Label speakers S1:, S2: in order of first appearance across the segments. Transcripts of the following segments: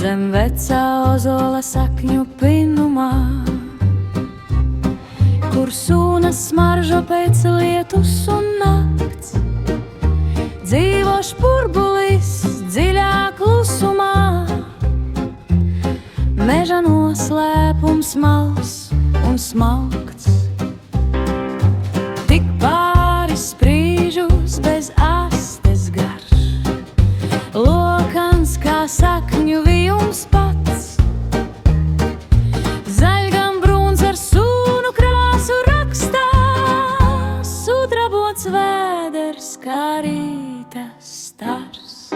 S1: Zem vecā ozola sakņu pinumā, kur sūna smaržo pēc lietus un nakts, dzīvo špurbulis dziļā klusumā, meža noslēpums mals un smalkts. Tik pāris sprīžus bez astes garš, lokans kā sakņu vijums pats, zaļgam brūns ar sūnu krāsu rakstā, sudrabots vēders kā rīta stars.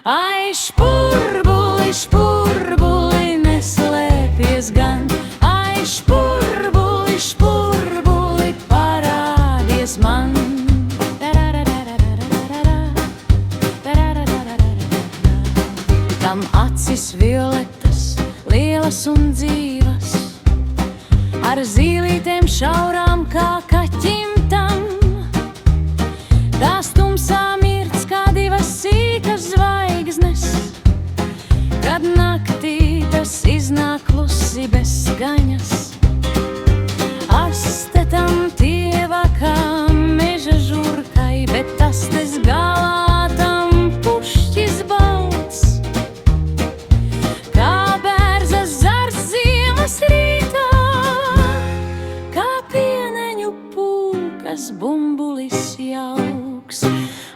S1: Ai, špurbuli, špurbuli, neslēpies gan, ai, špurbuli, špurbuli, parādies man. Tam acis violetas, lielas un dzīvas, ar zīlītēm šaurām kā kaķim tam. Tās tumsā mirts kā divas sīkas zvaigznes, kad naktī tas iznāk klusi bez skaņas. Aste tam tieva kā meža žurkai, bet astes galā tam pušķis balts, kā bērza zars ziemas rītā, kā pieneņu pūkas bumbulis jauks.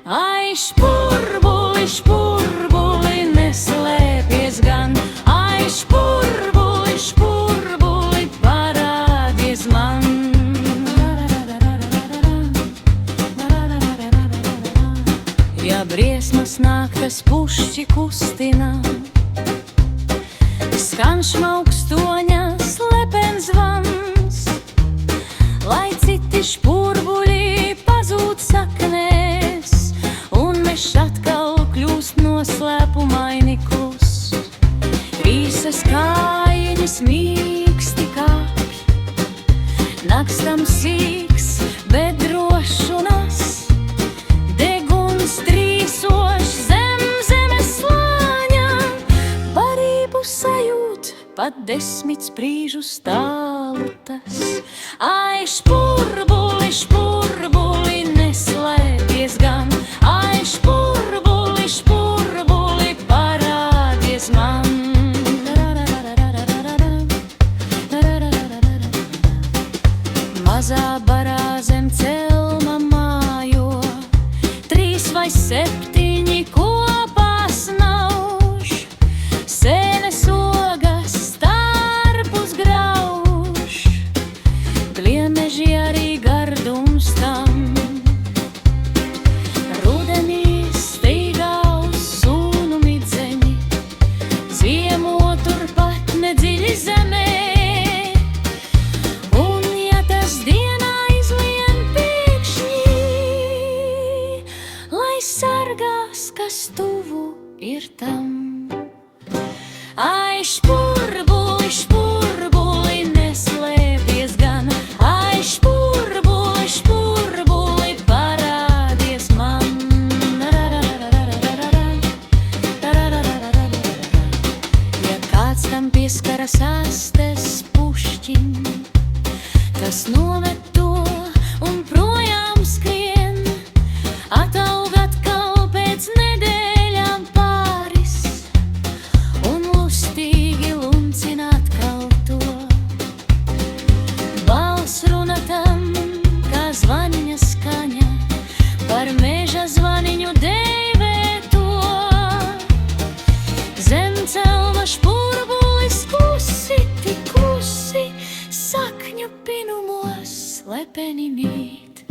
S1: Ai, špurbuli, špurbuli, neslēpies gan, ai, špurbuli, špurbuli, parādies man. Ja briesmas nāk, tas pušķi kustina, skan šmaukstoņa slepens zvans, lai citi špurbuļi pazūd saknēs, un mežs atkal kļūst noslēpumaini klus. Visas kājiņas mīksti kāpj, nakstam sīks, bet drošunas, deguns trīsošs zem zemes slāņa, barību sajūt pat 10 sprīžus tālu tas. Ai, špurbuli, špurbuli, neslēpies gan, ai, špurbuli, špurbuli, parādies man. Mazā barā zem celma mājo, 3 vai 7 kopā snauž, sēnes ogas starpus grauž, gliemeži arī gardums tam. Rudenī steigā uz sūnu midzeņi, ziemo turpat nedziļi zemē, un ja tas dienā izlien pēkšņi, lai sargās, kas tuvu ir tam. Ai, špurbuli, špurbuli, neslēpies gan, ai, špurbuli, špurbuli, parādies man. Ja kāds tam pieskaras astes pušķim, tas noved to un projām skrien, ataug atkal pēc nedēļām pāris, un lustīgi luncina atkal to. Balss runa tam, kā zvaniņa skaņa, par meža zvaniņu deivē to. Zem celma špurbulis klusi, tik klusi, sakņu pinumos slepeni mīt.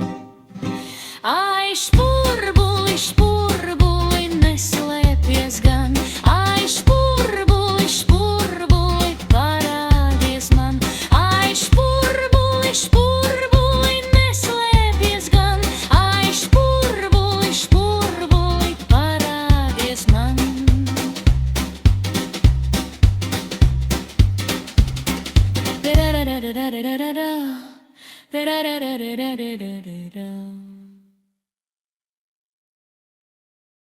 S1: Ai, špurbuli, špurbuli, neslēpies gan, ai, špurbuli, špurbuli, parādies man. Ai, špurbuli, špurbuli, neslēpies gan, ai, špurbuli, špurbuli, parādies man. Da da da da da da da da. Da-da-da-da-da-da-da-da-da.